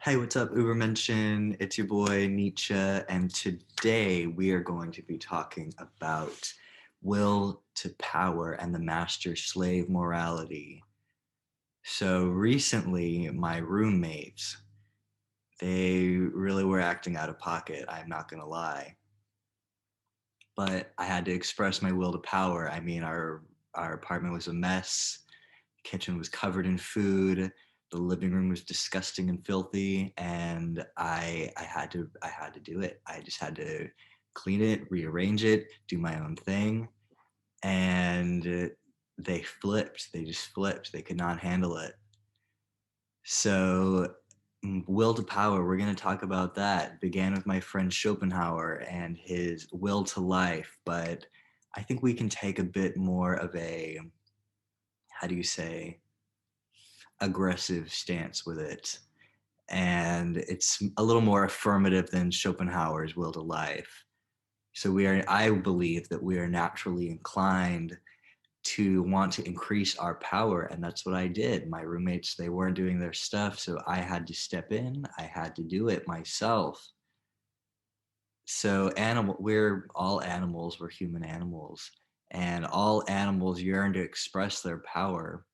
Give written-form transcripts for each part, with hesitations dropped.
Hey, what's up, Ubermenschen? It's your boy Nietzsche, and today we are going to be talking about will to power and the master slave morality. So recently, my roommates, they really were acting out of pocket, I'm not gonna lie. But I had to express my will to power. I mean, our apartment was a mess. The kitchen was covered in food. The living room was disgusting and filthy, and I had to do it. I just had to clean it, rearrange it, do my own thing, and they flipped. They just flipped. They could not handle it. So, will to power, we're going to talk about that. Began with my friend Schopenhauer and his will to life, but I think we can take a bit more of a, how do you say, aggressive stance with it. And it's a little more affirmative than Schopenhauer's will to life. So I believe that we are naturally inclined to want to increase our power, and that's what I did. My roommates, they weren't doing their stuff, so I had to step in. I had to do it myself. So we're all animals, we're human animals, and all animals yearn to express their power.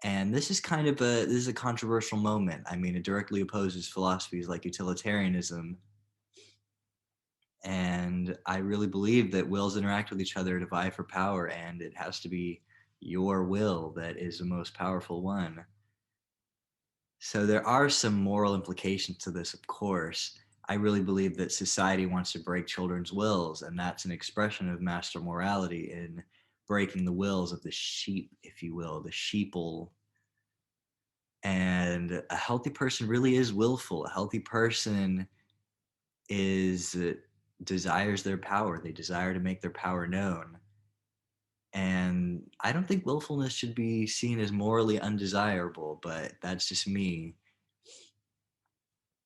And this is a controversial moment. I mean, it directly opposes philosophies like utilitarianism, and I really believe that wills interact with each other to vie for power, and it has to be your will that is the most powerful one. So there are some moral implications to this, of course. I really believe that society wants to break children's wills, and that's an expression of master morality in breaking the wills of the sheep, if you will, the sheeple. And a healthy person really is willful. A healthy person is desires their power. They desire to make their power known. And I don't think willfulness should be seen as morally undesirable, but that's just me.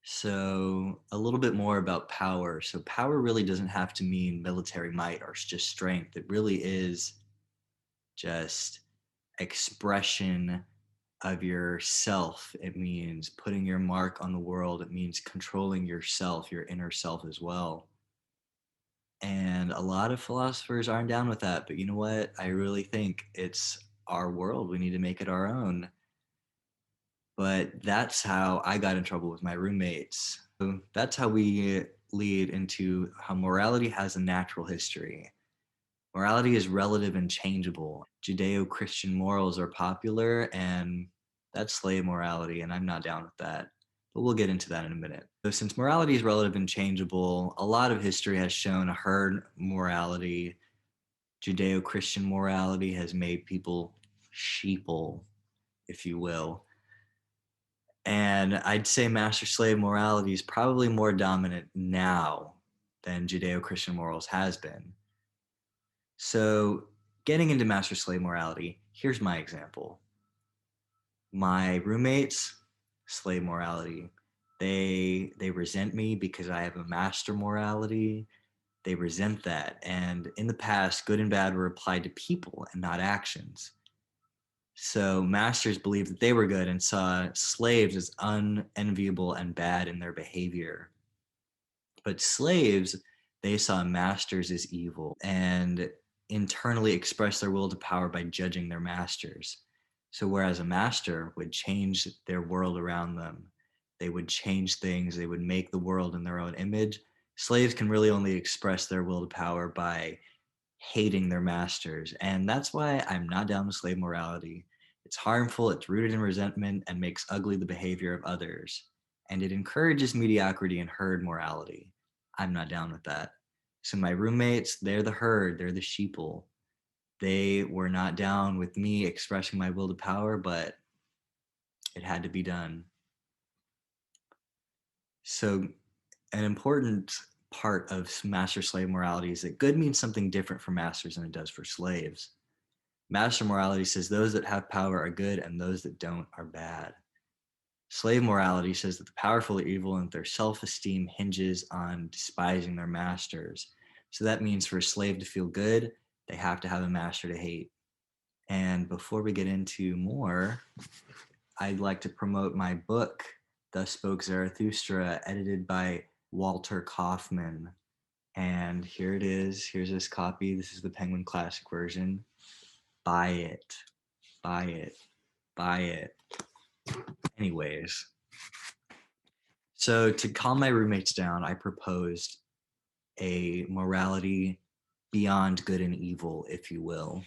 So, a little bit more about power. So, power really doesn't have to mean military might or just strength. It really is just expression of yourself. It means putting your mark on the world. It means controlling yourself, your inner self as well. And a lot of philosophers aren't down with that. But you know what? I really think it's our world. We need to make it our own. But that's how I got in trouble with my roommates. So that's how we lead into how morality has a natural history. Morality is relative and changeable. Judeo Christian morals are popular, and that's slave morality, and I'm not down with that. But we'll get into that in a minute. So, since morality is relative and changeable, a lot of history has shown a herd morality. Judeo Christian morality has made people sheeple, if you will. And I'd say master slave morality is probably more dominant now than Judeo Christian morals has been. So, getting into master slave morality, here's my example. My roommates, slave morality. They resent me because I have a master morality. They resent that. And in the past, good and bad were applied to people and not actions. So masters believed that they were good and saw slaves as unenviable and bad in their behavior. But slaves, they saw masters as evil and internally expressed their will to power by judging their masters. So, whereas a master would change their world around them, they would change things, they would make the world in their own image. Slaves can really only express their will to power by hating their masters. And that's why I'm not down with slave morality. It's harmful, it's rooted in resentment, and makes ugly the behavior of others. And it encourages mediocrity and herd morality. I'm not down with that. So my roommates, they're the herd, they're the sheeple. They were not down with me expressing my will to power, but it had to be done. So an important part of master slave morality is that good means something different for masters than it does for slaves. Master morality says those that have power are good and those that don't are bad. Slave morality says that the powerful are evil and their self esteem hinges on despising their masters. So that means for a slave to feel good, they have to have a master to hate. And before we get into more, I'd like to promote my book Thus Spoke Zarathustra, edited by Walter Kaufman. And here it is. Here's this copy. This is the Penguin Classic version. Buy it. Buy it. Buy it. Anyways, so to calm my roommates down, I proposed a morality beyond good and evil, if you will.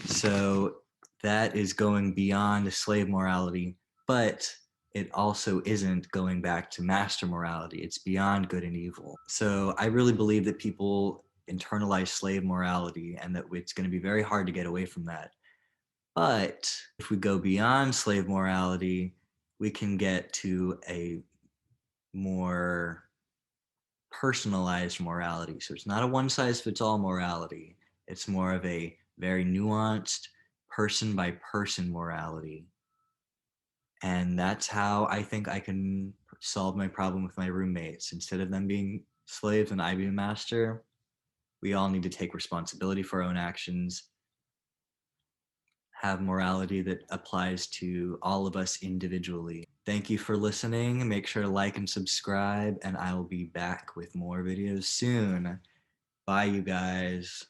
So that is going beyond slave morality, but it also isn't going back to master morality. It's beyond good and evil. So I really believe that people internalize slave morality and that it's going to be very hard to get away from that. But if we go beyond slave morality, we can get to a more personalized morality. So it's not a one size fits all morality. It's more of a very nuanced person by person morality. And that's how I think I can solve my problem with my roommates. Instead of them being slaves and I be a master, we all need to take responsibility for our own actions, have morality that applies to all of us individually. Thank you for listening. Make sure to like and subscribe, and I will be back with more videos soon. Bye, you guys.